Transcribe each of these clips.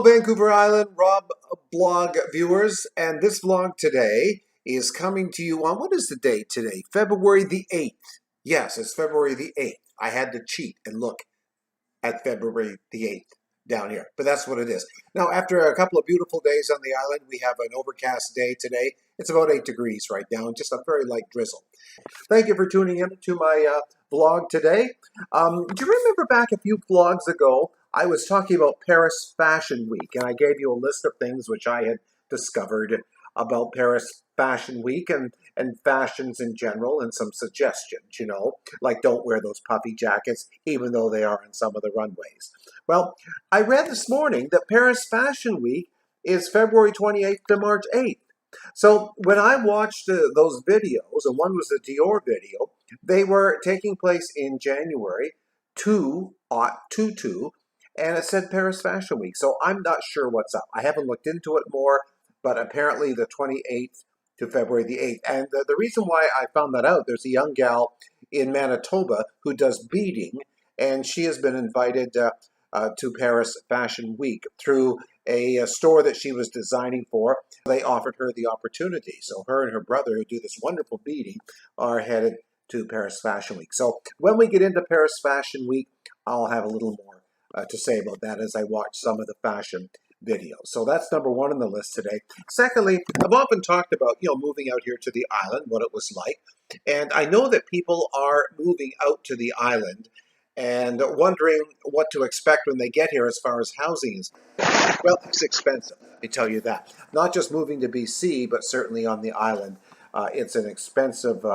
Hello, Vancouver Island, Rob blog viewers, and this vlog today is coming to you on, what is the date today? February the 8th. Yes, it's February the 8th. I had to cheat and look at February the 8th down here, but that's what it is. Now, after a couple of beautiful days on the island, we have an overcast day today. It's about 8 degrees right now, and just a very light drizzle. Thank you for tuning in to my vlog today. Do you remember back a few vlogs ago, I was talking about Paris Fashion Week, and I gave you a list of things which I had discovered about Paris Fashion Week and fashions in general, and some suggestions, like don't wear those puffy jackets, even though they are on some of the runways. Well, I read this morning that Paris Fashion Week is February 28th to March 8th. So when I watched those videos, and one was the Dior video, they were taking place in January 2022, and it said Paris Fashion Week. So I'm not sure what's up. I haven't looked into it more, but apparently the 28th to February the 8th. And the reason why I found that out, there's a young gal in Manitoba who does beading, and she has been invited to Paris Fashion Week through a store that she was designing for. They offered her the opportunity. So her and her brother, who do this wonderful beading, are headed to Paris Fashion Week. So when we get into Paris Fashion Week, I'll have a little more to say about that as I watch some of the fashion videos. So that's number one on the list today. Secondly, I've often talked about, moving out here to the island, what it was like. And I know that people are moving out to the island and wondering what to expect when they get here as far as housing is. Well, it's expensive, I tell you that. Not just moving to BC, but certainly on the island. It's an expensive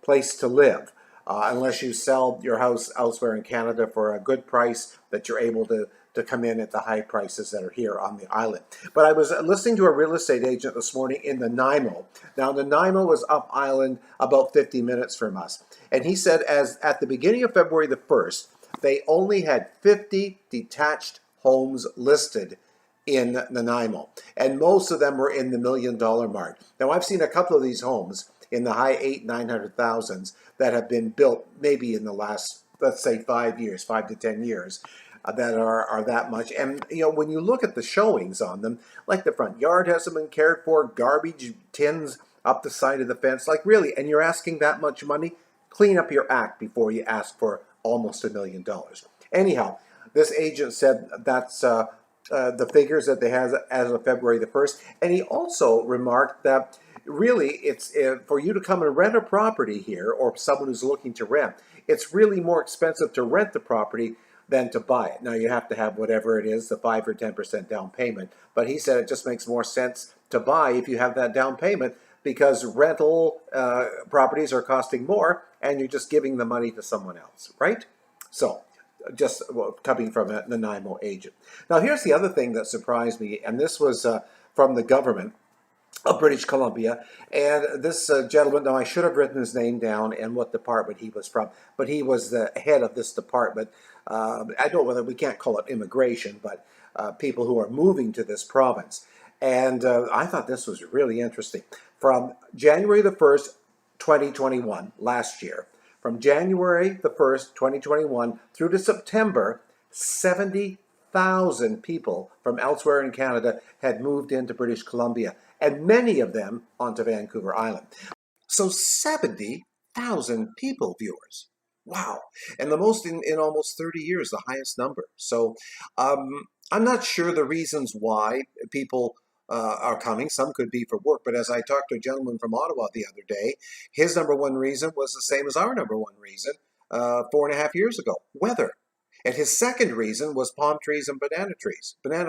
place to live, unless you sell your house elsewhere in Canada for a good price that you're able to come in at the high prices that are here on the island. But I was listening to a real estate agent this morning in Nanaimo. Now, Nanaimo is up island about 50 minutes from us. And he said as at the beginning of February the 1st, they only had 50 detached homes listed in Nanaimo. And most of them were in the $1 million mark. Now, I've seen a couple of these homes in the high 800,000-900,000 that have been built maybe in the last, let's say, 5 years, 5 to 10 years. That are that much. And, when you look at the showings on them, like the front yard hasn't been cared for, garbage tins up the side of the fence, like really, and you're asking that much money? Clean up your act before you ask for almost $1 million. Anyhow, this agent said that's the figures that they have as of February the 1st. And he also remarked that really it's for you to come and rent a property here, or someone who's looking to rent, it's really more expensive to rent the property than to buy it. Now, you have to have whatever it is, the 5 or 10% down payment. But he said it just makes more sense to buy if you have that down payment, because rental properties are costing more and you're just giving the money to someone else, right? So just coming from a Nanaimo agent. Now, here's the other thing that surprised me, and this was from the government of British Columbia. And this gentleman, now I should have written his name down and what department he was from, but he was the head of this department. I don't know whether we can't call it immigration, but people who are moving to this province. And I thought this was really interesting. From January the 1st, 2021, last year, from January the 1st, 2021 through to September, 70,000 people from elsewhere in Canada had moved into British Columbia, and many of them onto Vancouver Island. So 70,000 people, viewers. Wow. And the most in almost 30 years, the highest number. So I'm not sure the reasons why people are coming. Some could be for work, but as I talked to a gentleman from Ottawa the other day, his number one reason was the same as our number one reason 4.5 years ago: weather. And his second reason was palm trees and banana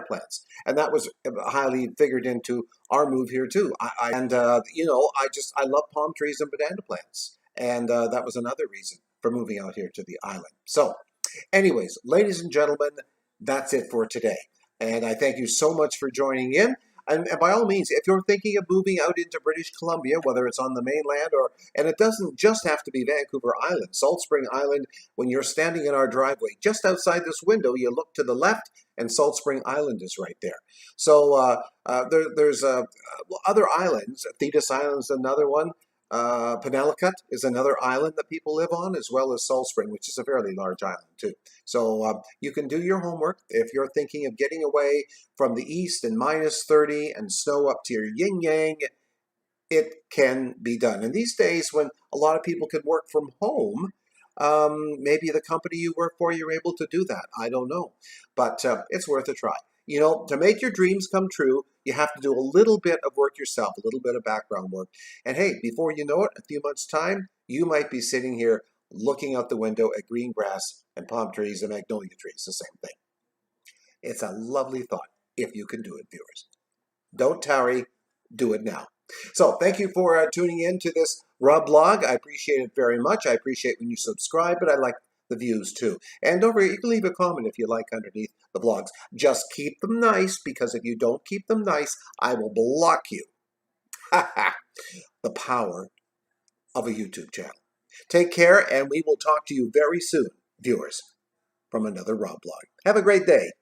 plants. And that was highly figured into our move here too. I love palm trees and banana plants. And that was another reason for moving out here to the island. So anyways, ladies and gentlemen, that's it for today. And I thank you so much for joining in. And by all means, if you're thinking of moving out into British Columbia, whether it's on the mainland and it doesn't just have to be Vancouver Island, Salt Spring Island, when you're standing in our driveway, just outside this window, you look to the left and Salt Spring Island is right there. So there's other islands. Thetis Island is another one. Penellicut is another island that people live on, as well as Salt Spring, which is a fairly large island too. So you can do your homework if you're thinking of getting away from the east and -30 and snow up to your yin yang. It can be done. And these days, when a lot of people can work from home, maybe the company you work for, you're able to do that. I don't know, but it's worth a try. You know, to make your dreams come true, you have to do a little bit of work yourself, a little bit of background work. And hey, before you know it, a few months' time, you might be sitting here looking out the window at green grass and palm trees and magnolia trees, the same thing. It's a lovely thought if you can do it, viewers. Don't tarry, do it now. So thank you for tuning in to this Rob blog. I appreciate it very much. I appreciate when you subscribe, but I like the views too. And don't forget, you can leave a comment if you like underneath the vlogs. Just keep them nice, because if you don't keep them nice, I will block you. The power of a YouTube channel. Take care, and we will talk to you very soon, viewers, from another Rob blog. Have a great day.